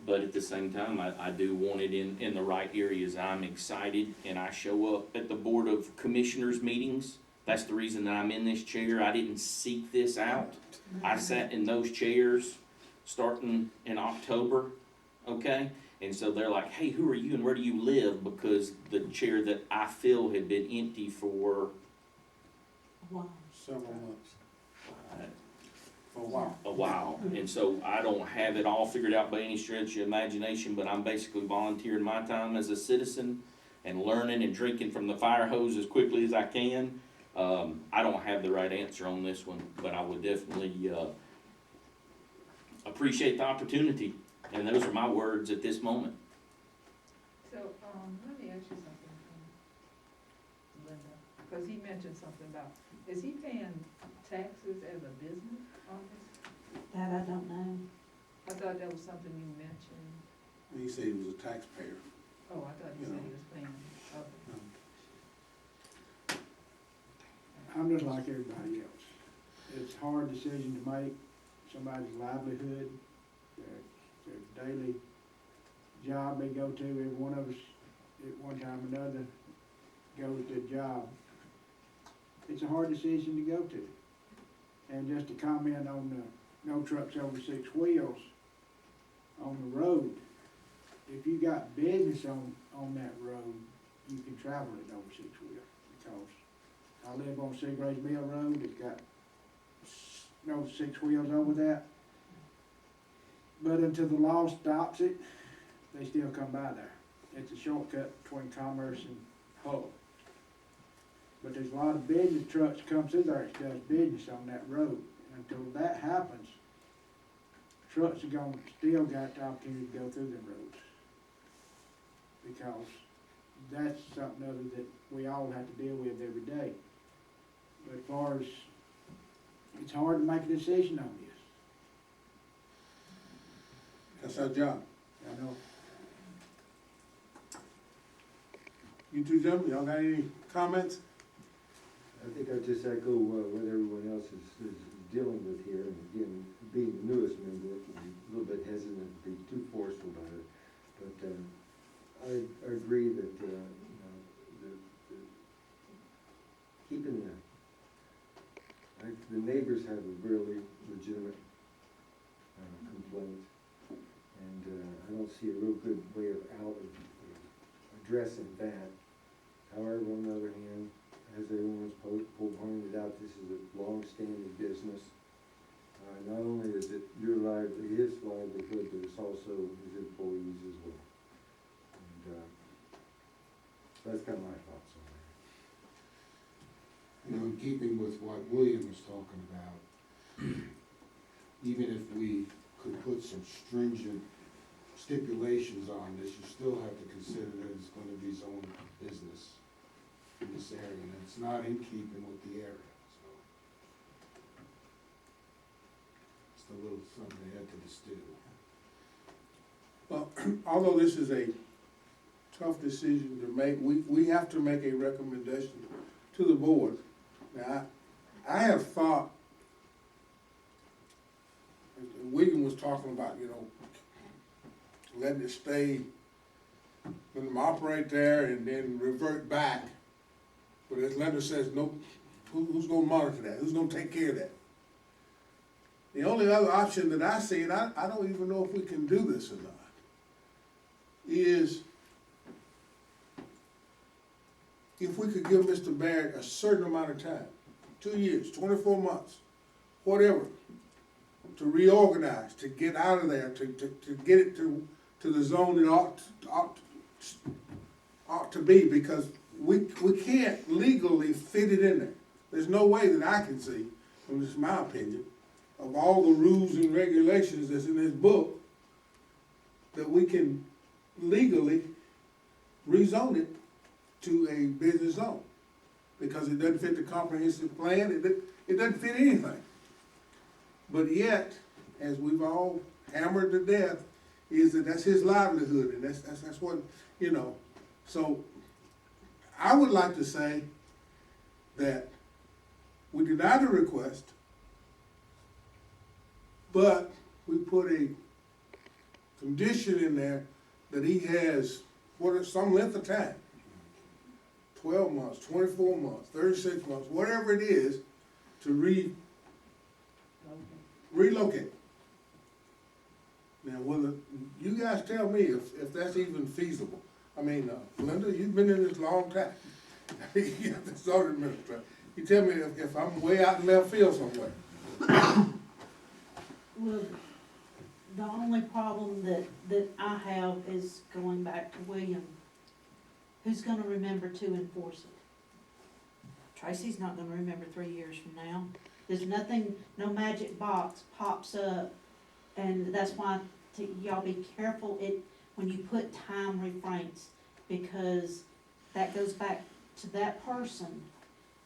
but at the same time, I do want it in the right areas. I'm excited, and I show up at the Board of Commissioners meetings. That's the reason that I'm in this chair. I didn't seek this out. I sat in those chairs starting in October, okay? And so they're like, hey, who are you and where do you live? Because the chair that I fill had been empty for Wow. Several months. uh, For a while. a while. And so I don't have it all figured out by any stretch of imagination, but I'm basically volunteering my time as a citizen and learning and drinking from the fire hose as quickly as I can. I don't have the right answer on this one, but I would definitely, appreciate the opportunity. And those are my words at this moment. So, let me ask you something, Linda, because he mentioned something about, is he paying taxes as a business on this? That I don't know. I thought that was something you mentioned. He said he was a taxpayer. Oh, I thought you said he was paying, I'm just like everybody else. It's a hard decision to make, somebody's livelihood, their daily job they go to. Every one of us, at one time or another, goes to a job. It's a hard decision to go to. And just to comment on the no trucks over 6 wheels on the road, if you got business on that road, you can travel it over 6 wheels, because I live on Seagraves Mill Road, it's got no 6 wheels over that. But until the law stops it, they still come by there. It's a shortcut between Commerce and Hull. But there's a lot of business trucks come through there that does business on that road. And until that happens, trucks are gonna still got the opportunity to go through them roads. Because that's something other that we all have to deal with every day. But as far as, it's hard to make a decision on this. That's our job. I know. You two gentlemen, y'all got any comments? I think I just echo what everyone else is dealing with here, and again, being the newest member, I'm a little bit hesitant to be too forceful about it, but I agree that, keeping the neighbors have a really legitimate complaint, and I don't see a real good way of addressing that. However, on the other hand, as everyone's pointed out, this is a long-standing business. Not only is it his livelihood, but it's also his employees as well. And So that's kind of my thoughts on You know, in keeping with what William was talking about, even if we could put some stringent stipulations on this, you still have to consider that it's gonna be zoned business in this area, and it's not in keeping with the area, so. Just a little something to add to the stew. Well, although this is a tough decision to make, we have to make a recommendation to the board. Now, I have thought, William was talking about, you know, letting it stay, letting them operate there and then revert back. But as Linda says, no, who's gonna monitor that? Who's gonna take care of that? The only other option that I see, and I don't even know if we can do this or not, is if we could give Mr. Barrett a certain amount of time, 2 years, 24 months, whatever, to reorganize, to get out of there, to get it to the zone it ought to be, because we can't legally fit it in there. There's no way that I can see, and this is my opinion, of all the rules and regulations that's in this book, that we can legally rezone it to a business zone. Because it doesn't fit the comprehensive plan, it doesn't fit anything. But yet, as we've all hammered to death, is that that's his livelihood, and that's what, you know. So, I would like to say that we deny the request, but we put a condition in there that he has, some length of time, 12 months, 24 months, 36 months, whatever it is, to relocate. Now, whether, you guys tell me if that's even feasible. I mean, Linda, you've been in this a long time. You're the zoning administrator. You tell me if I'm way out in left field somewhere. Well, the only problem that I have is going back to William. Who's gonna remember to enforce it? Tracy's not gonna remember 3 years from now. There's nothing, no magic box pops up, and that's why y'all be careful when you put time restraints, because that goes back to that person,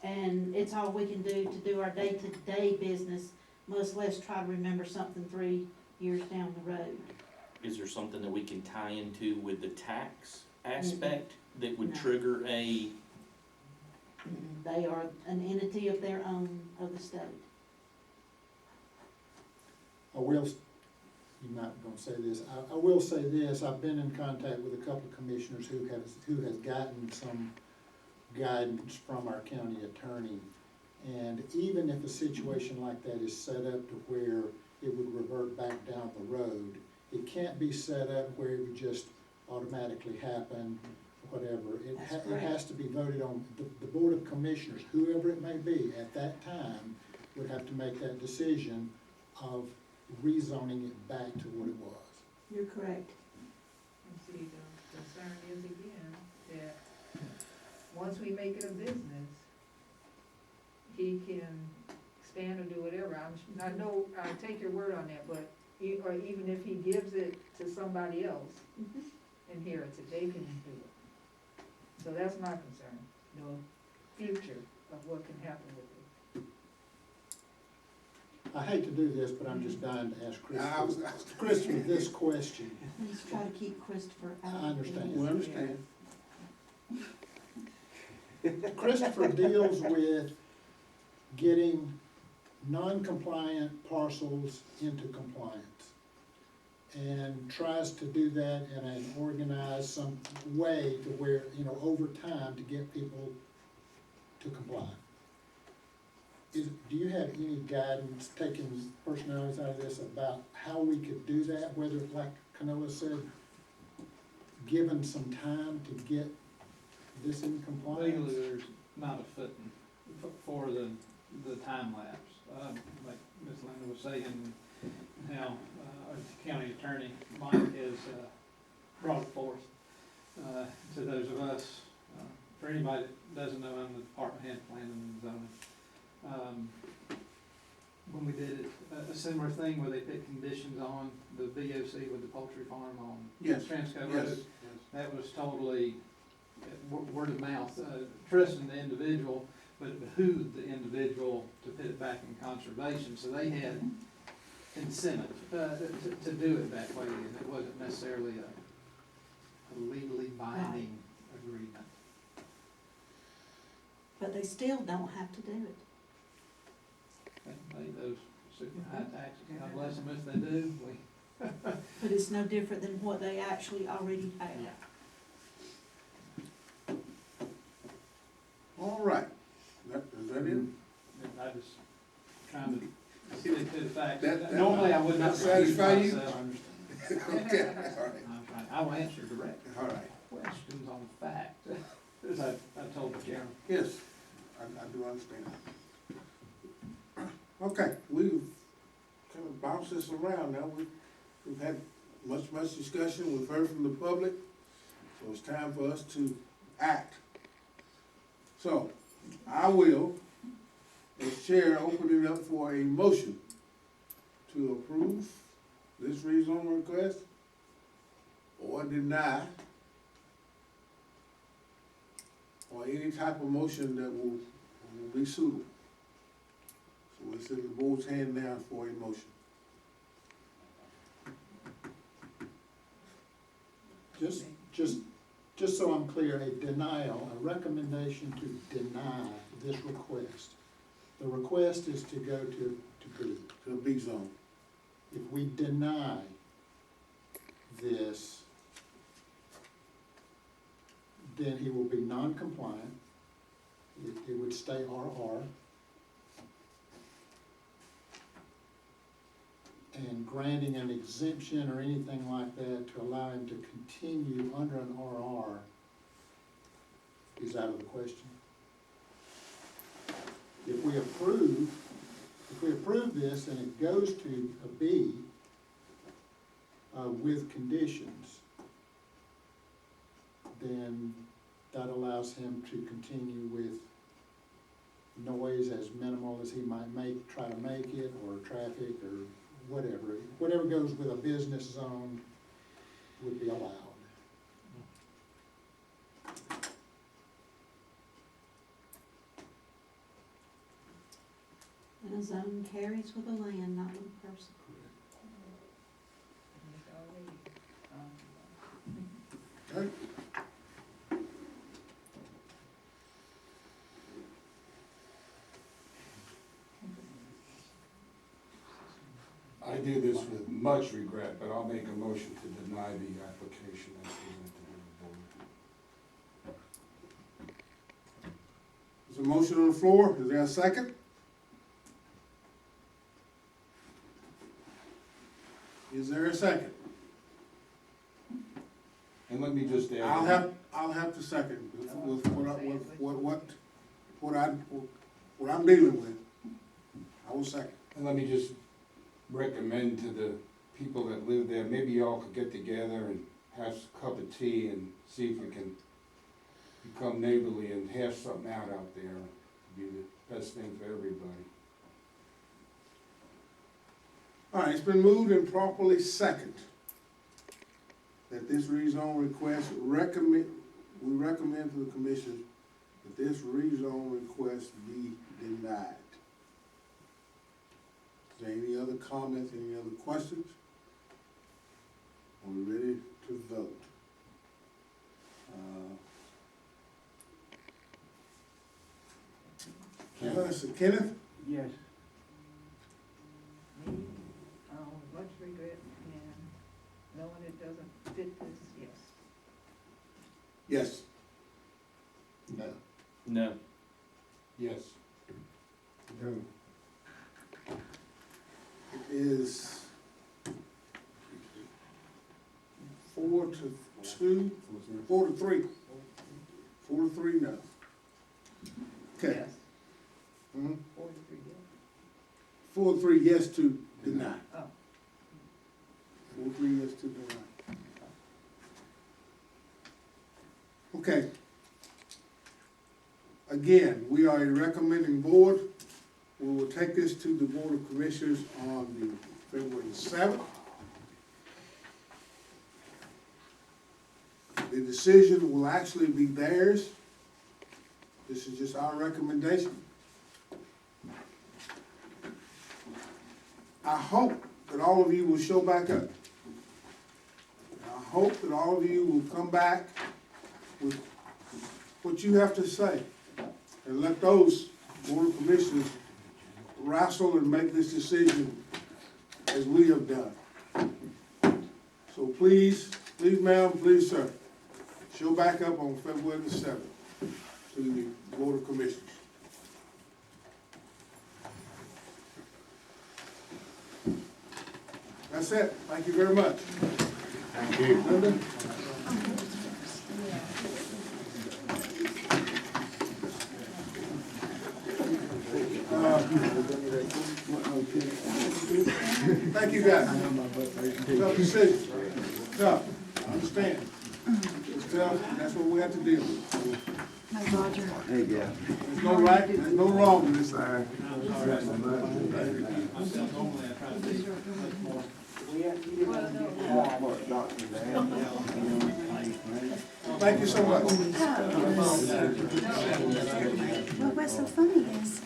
and it's all we can do to do our day-to-day business, much less try to remember something 3 years down the road. Is there something that we can tie into with the tax aspect that would No. trigger a? They are an entity of their own, of the state. I will, you might gonna say this, I will say this, I've been in contact with a couple of commissioners who has gotten some guidance from our county attorney. And even if a situation like that is set up to where it would revert back down the road, it can't be set up where it would just automatically happen, whatever. It has to be voted on, the Board of Commissioners, whoever it may be, at that time, would have to make that decision of rezoning it back to what it was. You're correct. And see, the concern is again, that once we make it a business, he can expand or do whatever. I know, I take your word on that, but, or even if he gives it to somebody else, inherits it, they can do it. So that's my concern, the future of what can happen with it. I hate to do this, but I'm just dying to ask Christopher this question. Let's try to keep Christopher out. I understand. We understand. Christopher deals with getting non-compliant parcels into compliance, and tries to do that in an organized some way to where, you know, over time to get people to comply. Do you have any guidance, taking personalities out of this, about how we could do that, whether, like Canoa said, given some time to get this in compliance? Legally, there's not a footing for the time lapse. Like Ms. Linda was saying, now, our county attorney, Mike, has brought forth to those of us for anybody that doesn't know, I'm the department head planning and zoning. When we did it, a similar thing where they put conditions on the VOC with the poultry farm on Yes, Transco yes, Road. That was totally word of mouth, trusting the individual, but it behooved the individual to put it back in conservation, so they had incentive, to do it that way, and it wasn't necessarily a legally binding agreement. But they still don't have to do it. They can pay those super high taxes, God bless them if they do, But it's no different than what they actually already pay. all right. Is that it? and I just trying to stick to the facts. That- Normally I would not. that satisfy you? myself. Okay, all right, I will answer direct all right. questions on fact, as I told the chairman. Yes, I do understand. Okay, we've kind of bounced this around now. We've had much discussion. We've heard from the public. So it's time for us to act. So I will, as chair, open it up for a motion to approve this rezone request or deny, or any type of motion that will be suitable. So it's in the board's hand now for a motion. Just so I'm clear, a denial, a recommendation to deny this request. The request is to go to B. To a B zone. If we deny this, then he will be non-compliant. It would stay RR. And granting an exemption or anything like that to allow him to continue under an RR is out of the question. If we approve this and it goes to a B, with conditions, then that allows him to continue with noise as minimal as he might try to make it, or traffic, or whatever goes with a business zone would be allowed. And a zone carries with the land, not with the person. Okay? I do this with much regret, but I'll make a motion to deny the application as presented to the board. There's a motion on the floor. Is there a second? Is there a second? And let me just add. I'll have to second with what I'm dealing with. I will second. And let me just recommend to the people that live there, maybe y'all could get together and have a cup of tea and see if we can become neighborly and hash something out there. It'd be the best thing for everybody. All right, it's been moved and properly second that this rezone request we recommend to the commission that this rezone request be denied. Is there any other comments, any other questions? Are we ready to vote? Kenneth? Yes. Me, much regret, and knowing it doesn't fit this, yes. Yes. No. No. Yes. No. It is 4-2, 4-3. 4-3 now. Okay. Yes. Mhm. 43, yes. 4-3 yes to deny. Oh. 4-3 yes to deny. Okay. Again, we are a recommending board. We will take this to the Board of Commissioners on the February 7th. The decision will actually be theirs. This is just our recommendation. I hope that all of you will show back up. I hope that all of you will come back with what you have to say and let those Board of Commissioners wrestle and make this decision as we have done. So please, ma'am, please, sir, show back up on February the 7th to the Board of Commissioners. That's it. Thank you very much. Thank you. Linda? Thank you, guys. Tough decision. Tough. I understand. It's tough, and that's what we have to deal with. Hey, yeah. There's no right, there's no wrong in this thing. Myself, normally I try to be much more. Thank you so much. Well, what's so funny is